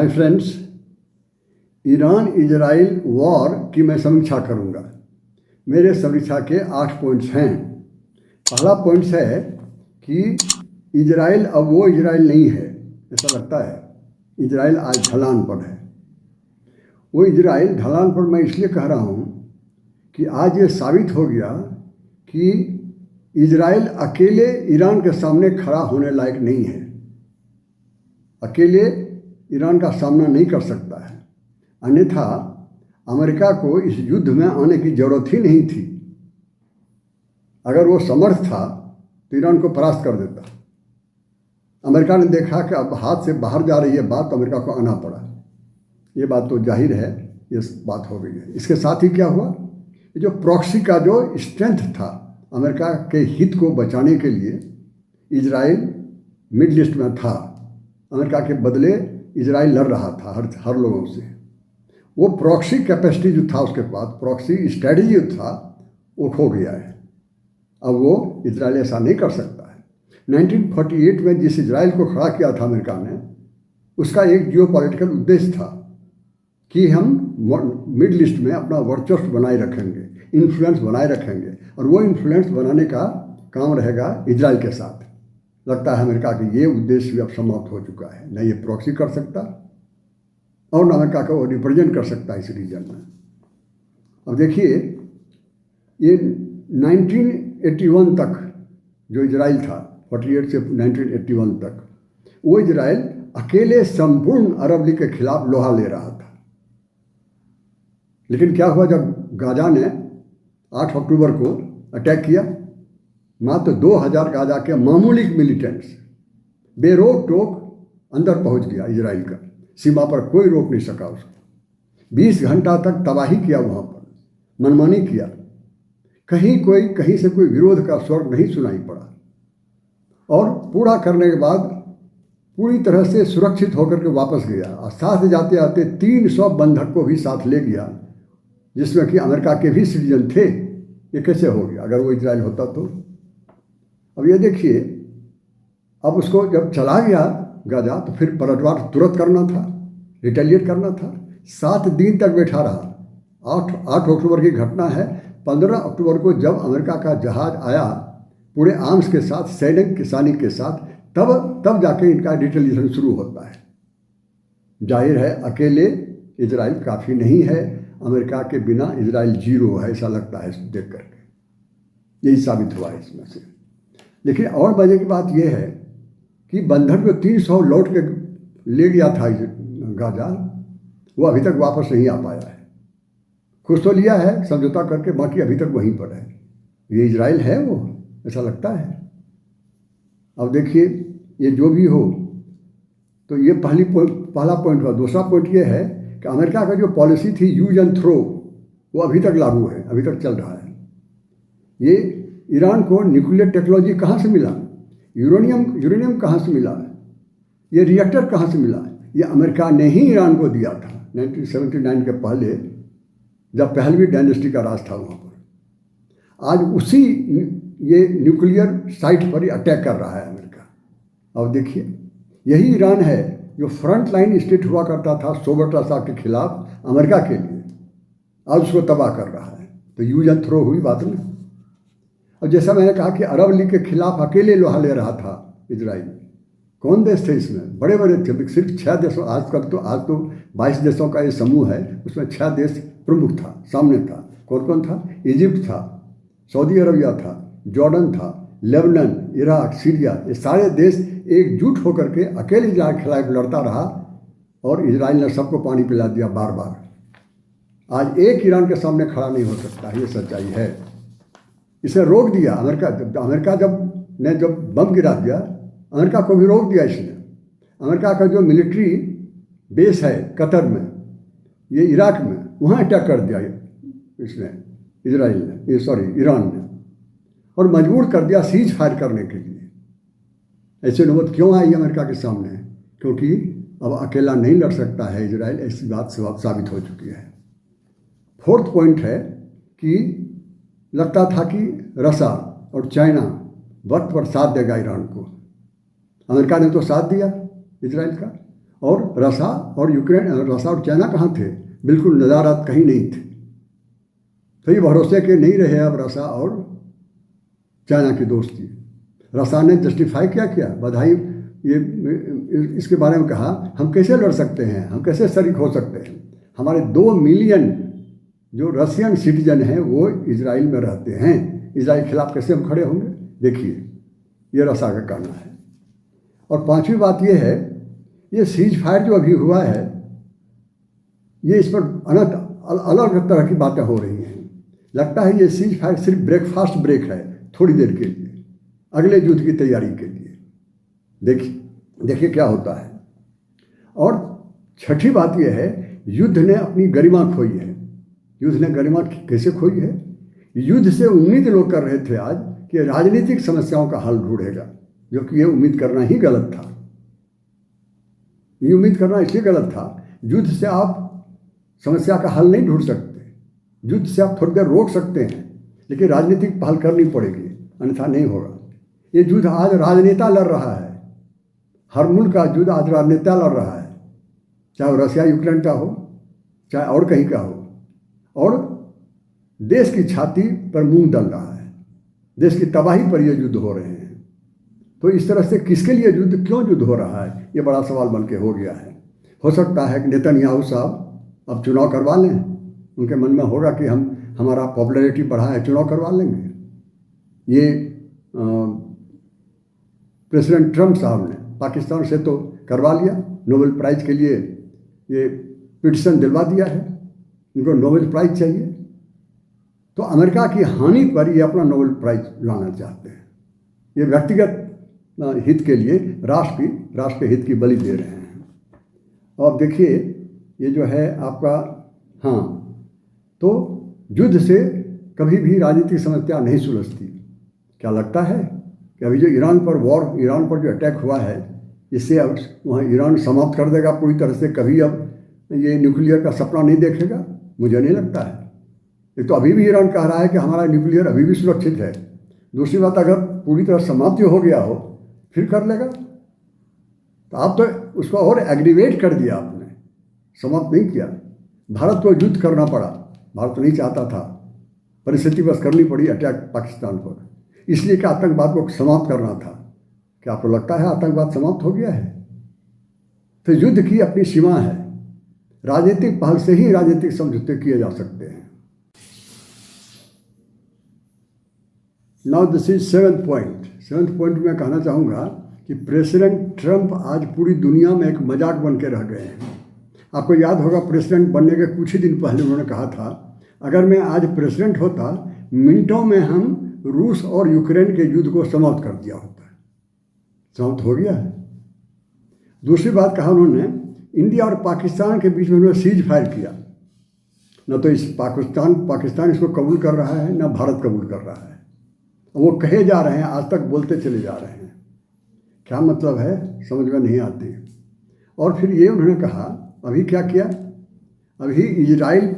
Hi friends, Iran Israel war की मैं समीक्षा करूंगा। मेरे समीक्षा के 8 पॉइंट्स हैं। पहला पॉइंट्स है कि इजराइल अब वो इजराइल नहीं है, ऐसा लगता है। इजराइल आज ढलान पर है। वो इजराइल ढलान पर मैं इसलिए कह रहा हूँ कि आज ये साबित हो गया कि इजराइल अकेले ईरान के सामने खड़ा होने लायक नहीं है। अकेले ईरान का सामना नहीं कर सकता है, अन्यथा अमेरिका को इस युद्ध में आने की जरूरत ही नहीं थी। अगर वो समर्थ था तो ईरान को परास्त कर देता। अमेरिका ने देखा कि अब हाथ से बाहर जा रही है बात, तो अमेरिका को आना पड़ा। ये बात तो जाहिर है, ये बात हो गई है। इसके साथ ही क्या हुआ, जो प्रॉक्सी का जो स्ट्रेंथ था अमेरिका के हित को बचाने के लिए, इजराइल मिडल ईस्ट में था। अमेरिका के बदले इजराइल लड़ रहा था हर लोगों से। वो प्रॉक्सी कैपेसिटी जो था उसके पास, प्रॉक्सी स्ट्रेटजी जो था, वो खो गया है। अब वो इजराइल ऐसा नहीं कर सकता है। 1948 में जिस इजराइल को खड़ा किया था अमेरिका ने, उसका एक जियोपॉलिटिकल उद्देश्य था कि हम मिडल ईस्ट में अपना वर्चस्व बनाए रखेंगे, इन्फ्लुएंस बनाए रखेंगे, और वो इन्फ्लुएंस बनाने का काम रहेगा इजराइल के साथ। लगता है अमेरिका की ये उद्देश्य भी अब समाप्त हो चुका है। न ये प्रॉक्सी कर सकता और न अमेरिका को वो रिप्रेजेंट कर सकता इस रीजन में। अब देखिए, ये 1981 तक जो इजराइल था, 48 से 1981 तक, वो इजराइल अकेले संपूर्ण अरब लीग के खिलाफ लोहा ले रहा था। लेकिन क्या हुआ, जब गाजा ने 8 अक्टूबर को अटैक किया, मात्र 2000 गाजा के मामूली मिलिटेंट्स बेरोक टोक अंदर पहुंच गया इजराइल का। सीमा पर कोई रोक नहीं सका उसको। 20 घंटा तक तबाही किया, वहाँ पर मनमानी किया। कहीं से कोई विरोध का स्वर नहीं सुनाई पड़ा। और पूरा करने के बाद पूरी तरह से सुरक्षित होकर के वापस गया। और साथ जाते आते 300 बंधक को भी साथ ले गया, जिसमें कि अमेरिका के भी सिटीजन थे। ये कैसे हो गया अगर वो इजराइल होता तो? अब ये देखिए, अब उसको जब चला गया गाजा, तो फिर पलटवार तुरंत करना था, रिटेलिएट करना था। 7 दिन तक बैठा रहा। 8 अक्टूबर की घटना है। 15 अक्टूबर को जब अमेरिका का जहाज आया पूरे आर्म्स के साथ, सैनिक किसानी के साथ, तब जाके इनका रिटेलिएशन शुरू होता है। जाहिर है अकेले इजराइल काफ़ी नहीं है, अमेरिका के बिना इजराइल जीरो है, ऐसा लगता है देख करके। यही साबित हुआ है इसमें से। लेकिन और मजे की बात यह है कि बंधक जो 300 लौट के ले गया था गाजा, वो अभी तक वापस नहीं आ पाया है। कुछ तो लिया है समझौता करके, बाकी अभी तक वहीं पर है। ये इजराइल है वो, ऐसा लगता है। अब देखिए, ये जो भी हो, तो ये पहला पॉइंट हुआ। दूसरा पॉइंट ये है कि अमेरिका का जो पॉलिसी थी यूज एंड थ्रो, वो अभी तक लागू है, अभी तक चल रहा है। ये ईरान को न्यूक्लियर टेक्नोलॉजी कहाँ से मिला, यूरेनियम कहाँ से मिला, ये रिएक्टर कहाँ से मिला? ये अमेरिका ने ही ईरान को दिया था 1979 के पहले, जब पहलवी डायनेस्टी का राज था वहाँ पर। आज उसी ये न्यूक्लियर साइट पर अटैक कर रहा है अमेरिका। अब देखिए, यही ईरान है जो फ्रंट लाइन स्टेट हुआ करता था सोवियत रशिया के खिलाफ अमेरिका के लिए, आज उसको तबाह कर रहा है। तो यूज एंड थ्रो हुई बात में। और जैसा मैंने कहा कि अरब लीग के खिलाफ अकेले लोहा ले रहा था इजराइल। कौन देश थे इसमें? बड़े बड़े थे, सिर्फ 6 देशों। आज तो 22 देशों का ये समूह है, उसमें 6 देश प्रमुख था, सामने था। कौन कौन था? इजिप्ट था, सऊदी अरबिया था, जॉर्डन था, लेबनान, इराक, सीरिया। ये सारे देश एकजुट होकर के अकेले इजराइल के खिलाफ लड़ता रहा, और इजराइल ने सबको पानी पिला दिया बार बार। आज एक ईरान के सामने खड़ा नहीं हो सकता, ये सच्चाई है। इसे रोक दिया अमेरिका जब बम गिरा दिया, अमेरिका को भी रोक दिया इसने। अमेरिका का जो मिलिट्री बेस है कतर में, ये इराक में, वहाँ अटैक कर दिया इसने, ईरान ने, और मजबूर कर दिया सीज फायर करने के लिए। ऐसे नौबत क्यों आई अमेरिका के सामने? क्योंकि अब अकेला नहीं लड़ सकता है इजराइल, ऐसी बात साबित हो चुकी है। 4th पॉइंट है कि लगता था कि रशिया और चाइना वक्त पर साथ देगा ईरान को। अमेरिका ने तो साथ दिया इजराइल का, और रसा और चाइना कहाँ थे? बिल्कुल नज़ारात कहीं नहीं थे। तो ये भरोसे के नहीं रहे अब रसा और चाइना की दोस्ती। रसा ने जस्टिफाई क्या बधाई ये इसके बारे में कहा, हम कैसे लड़ सकते हैं, हम कैसे शरीक हो सकते हैं? हमारे 2 मिलियन जो रशियन सिटीजन हैं वो इजराइल में रहते हैं, इजराइल के खिलाफ कैसे हम खड़े होंगे? देखिए, ये रसा का कहना है। और 5वीं बात ये है, ये सीज फायर जो अभी हुआ है, ये इस पर अलग तरह की बातें हो रही हैं। लगता है ये सीज फायर सिर्फ ब्रेकफास्ट ब्रेक है, थोड़ी देर के लिए, अगले युद्ध की तैयारी के लिए। देखिए क्या होता है। और 6ठी बात यह है, युद्ध ने अपनी गरिमा खोई है। युद्ध ने गरिमा कैसे खोई है? युद्ध से उम्मीद लोग कर रहे थे आज कि राजनीतिक समस्याओं का हल ढूंढेगा, जो कि ये उम्मीद करना ही गलत था। ये उम्मीद करना इसलिए गलत था, युद्ध से आप समस्या का हल नहीं ढूंढ सकते। युद्ध से आप थोड़ी देर रोक सकते हैं, लेकिन राजनीतिक पहल करनी पड़ेगी, अन्यथा नहीं होगा। ये युद्ध आज राजनेता लड़ रहा है। हर मुल्क का युद्ध आज राजनेता लड़ रहा है, चाहे वो रशिया यूक्रेन का हो, चाहे और कहीं का हो। और देश की छाती पर मूंग डल रहा है, देश की तबाही पर ये युद्ध हो रहे हैं। तो इस तरह से किसके लिए युद्ध, क्यों युद्ध हो रहा है, ये बड़ा सवाल बन के हो गया है। हो सकता है कि नेतन्याहू साहब अब चुनाव करवा लें, उनके मन में होगा कि हमारा पॉपुलैरिटी बढ़ा है, चुनाव करवा लेंगे। ये प्रेसिडेंट ट्रंप साहब ने पाकिस्तान से तो करवा लिया, नोबेल प्राइज़ के लिए ये पिटीशन दिलवा दिया है, उनको नोबेल प्राइज़ चाहिए। तो अमेरिका की हानि पर ये अपना नोबेल प्राइज़ लाना चाहते हैं। ये व्यक्तिगत हित के लिए राष्ट्र के हित की बलि दे रहे हैं। और देखिए, ये जो है आपका, हाँ, तो युद्ध से कभी भी राजनीतिक समस्या नहीं सुलझती। क्या लगता है कि अभी जो ईरान पर जो अटैक हुआ है, इससे अब वहाँ ईरान समाप्त कर देगा पूरी तरह से, कभी अब ये न्यूक्लियर का सपना नहीं देखेगा? मुझे नहीं लगता है। एक तो अभी भी ईरान कह रहा है कि हमारा न्यूक्लियर अभी भी सुरक्षित है। दूसरी बात, अगर पूरी तरह समाप्त हो गया हो फिर कर लेगा। तो आप तो उसको और एग्रीवेट कर दिया आपने, समाप्त नहीं किया। भारत को युद्ध करना पड़ा, भारत नहीं चाहता था, परिस्थिति बस करनी पड़ी अटैक पाकिस्तान पर, इसलिए कि आतंकवाद को समाप्त करना था। क्या आपको लगता है आतंकवाद समाप्त हो गया है? तो युद्ध की अपनी सीमा है, राजनीतिक पहल से ही राजनीतिक समझौते किए जा सकते हैं। Now this is 7th point में कहना चाहूँगा कि प्रेसिडेंट ट्रंप आज पूरी दुनिया में एक मजाक बन के रह गए हैं। आपको याद होगा, प्रेसिडेंट बनने के कुछ ही दिन पहले उन्होंने कहा था, अगर मैं आज प्रेसिडेंट होता, मिनटों में हम रूस और यूक्रेन के युद्ध को समाप्त कर दिया होता है। समाप्त हो गया है। दूसरी बात कहा उन्होंने, इंडिया और पाकिस्तान के बीच में उन्होंने सीज फायर किया। न तो इस पाकिस्तान इसको कबूल कर रहा है, न भारत कबूल कर रहा है। वो कहे जा रहे हैं, आज तक बोलते चले जा रहे हैं। क्या मतलब है, समझ में नहीं आती। और फिर ये उन्होंने कहा, अभी क्या किया, अभी इजराइल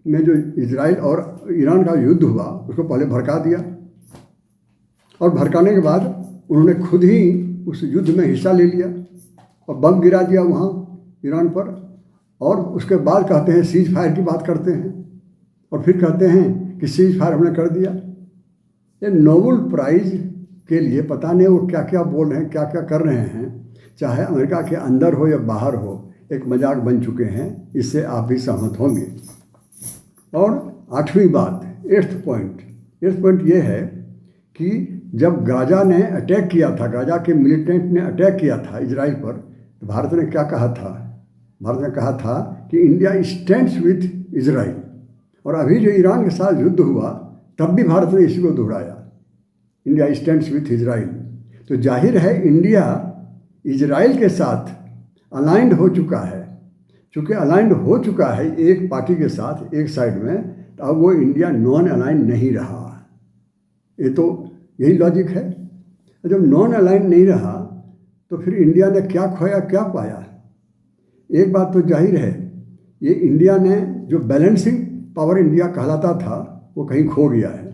में जो इजराइल और ईरान का युद्ध हुआ उसको पहले भड़का दिया, और भड़काने के बाद उन्होंने खुद ही उस युद्ध में हिस्सा ले लिया और बम गिरा दिया वहाँ ईरान पर। और उसके बाद कहते हैं सीज फायर की बात करते हैं, और फिर कहते हैं कि सीज फायर हमने कर दिया। ये नोबेल प्राइज़ के लिए पता नहीं वो क्या क्या बोल रहे हैं, क्या क्या कर रहे हैं, चाहे अमेरिका के अंदर हो या बाहर हो, एक मजाक बन चुके हैं। इससे आप भी सहमत होंगे। और 8वीं बात, 8th पॉइंट ये है कि जब गाजा ने अटैक किया था, गाजा के मिलिटेंट ने अटैक किया था इजराइल पर, तो भारत ने क्या कहा था? भारत ने कहा था कि इंडिया स्टैंड्स विथ इजराइल। और अभी जो ईरान के साथ युद्ध हुआ तब भी भारत ने इसी को दोहराया, इंडिया स्टैंड्स विथ इजराइल। तो जाहिर है इंडिया इजराइल के साथ अलाइंड हो चुका है। चूँकि अलाइंड हो चुका है एक पार्टी के साथ एक साइड में, तो अब वो इंडिया नॉन अलाइंड नहीं रहा। ये तो यही लॉजिक है। जब नॉन अलाइंड नहीं रहा तो फिर इंडिया ने क्या खोया क्या पाया? एक बात तो जाहिर है, ये इंडिया ने जो बैलेंसिंग पावर इंडिया कहलाता था वो कहीं खो गया है।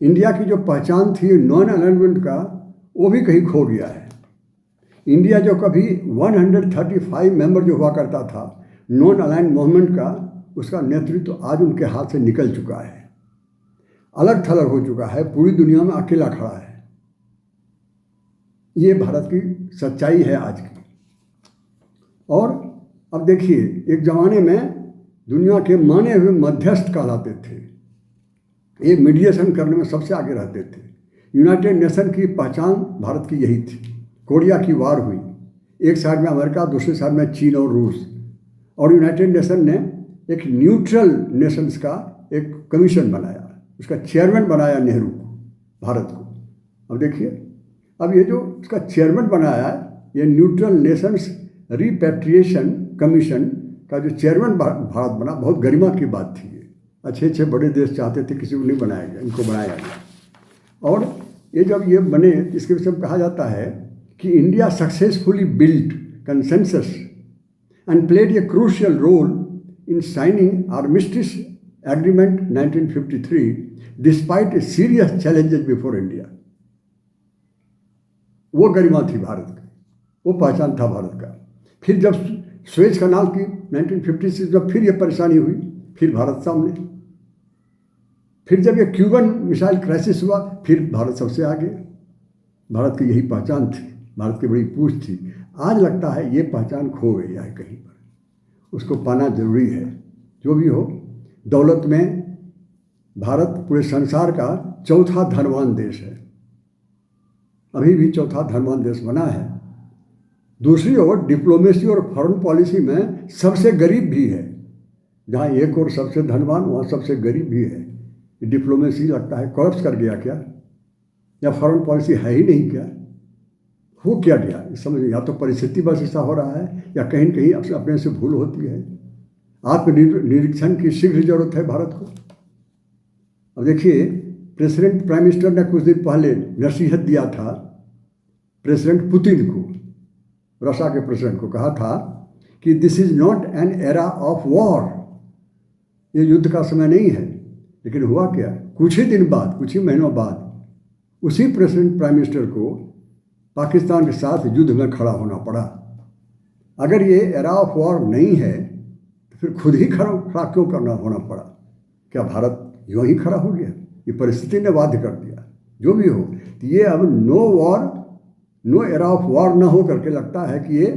इंडिया की जो पहचान थी नॉन अलाइनमेंट का, वो भी कहीं खो गया है। इंडिया जो कभी 135 मेंबर जो हुआ करता था नॉन अलाइंड मूवमेंट का, उसका नेतृत्व आज उनके हाथ से निकल चुका है, अलग थलग हो चुका है, पूरी दुनिया में अकेला खड़ा है। ये भारत की सच्चाई है आज की। और अब देखिए, एक ज़माने में दुनिया के माने हुए मध्यस्थ कहलाते थे, ये मीडिएशन करने में सबसे आगे रहते थे। यूनाइटेड नेशन की पहचान भारत की यही थी। कोरिया की वार हुई, एक साइड में अमेरिका, दूसरे साइड में चीन और रूस, और यूनाइटेड नेशन ने एक न्यूट्रल नेशंस का एक कमीशन बनाया, उसका चेयरमैन बनाया नेहरू को, भारत को। अब देखिए, अब ये जो इसका चेयरमैन बनाया है, ये न्यूट्रल नेशंस रिपेट्रिएशन कमीशन का जो चेयरमैन भारत बना, बहुत गरिमा की बात थी। ये अच्छे अच्छे बड़े देश चाहते थे, किसी को नहीं बनाया गया, इनको बनाया गया। और ये जब ये बने, इसके विषय में कहा जाता है कि India successfully built consensus and played a crucial role in signing armistice agreement 1953 despite serious challenges before India. वो गरिमा थी भारत की, वो पहचान था भारत का। फिर जब स्वेज कनाल की 1956 में फिर ये परेशानी हुई, फिर भारत सामने। फिर जब ये क्यूबन मिसाइल क्राइसिस हुआ, फिर भारत सबसे आगे। भारत की यही पहचान थी, भारत की बड़ी पूछ थी। आज लगता है ये पहचान खो गई है कहीं पर, उसको पाना जरूरी है। जो भी हो, दौलत में भारत पूरे संसार का चौथा धनवान देश है, अभी भी चौथा धनवान देश बना है। दूसरी ओर डिप्लोमेसी और फॉरेन पॉलिसी में सबसे गरीब भी है। जहाँ एक और सबसे धनवान, वहाँ सबसे गरीब भी है। डिप्लोमेसी लगता है कोलैप्स कर गया क्या, या फॉरेन पॉलिसी है ही नहीं क्या, हो क्या गया इस समझ। या तो परिस्थिति बस ऐसा हो रहा है, या कहीं न कहीं अपने से भूल होती है। आत्मनिरीक्षण की शीघ्र जरूरत है भारत को। अब देखिए, प्रेसिडेंट प्राइम मिनिस्टर ने कुछ दिन पहले नसीहत दिया था प्रेसिडेंट पुतिन को, रशिया के प्रेसिडेंट को, कहा था कि this is not an era of war, ये युद्ध का समय नहीं है। लेकिन हुआ क्या, कुछ ही दिन बाद, कुछ ही महीनों बाद उसी प्रेसिडेंट प्राइम मिनिस्टर को पाकिस्तान के साथ युद्ध में खड़ा होना पड़ा। अगर ये एरा ऑफ वॉर नहीं है तो फिर खुद ही खड़ा क्यों करना होना पड़ा? क्या भारत यूँ ही खड़ा हो गया? ये परिस्थिति ने बाध्य कर दिया। जो भी हो, तो ये अब no war, no era of war ना हो करके लगता है कि ये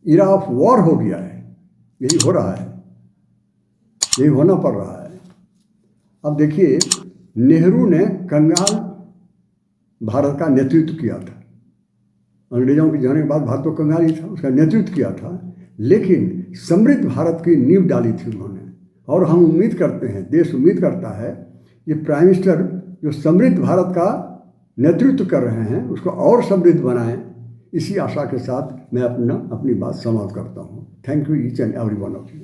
इरा ऑफ वॉर हो गया है। यही हो रहा है, यही होना पड़ रहा है। अब देखिए, नेहरू ने कंगाल भारत का नेतृत्व किया था। अंग्रेजों के जाने के बाद भारत तो कंगाल ही था, उसका नेतृत्व किया था। लेकिन समृद्ध भारत की नींव डाली थी उन्होंने। और हम उम्मीद करते हैं, देश उम्मीद करता है, ये प्राइम मिनिस्टर जो समृद्ध भारत का नेतृत्व कर रहे हैं उसको और समृद्ध बनाएं। इसी आशा के साथ मैं अपनी बात समाप्त करता हूँ। Thank you each and every one of you.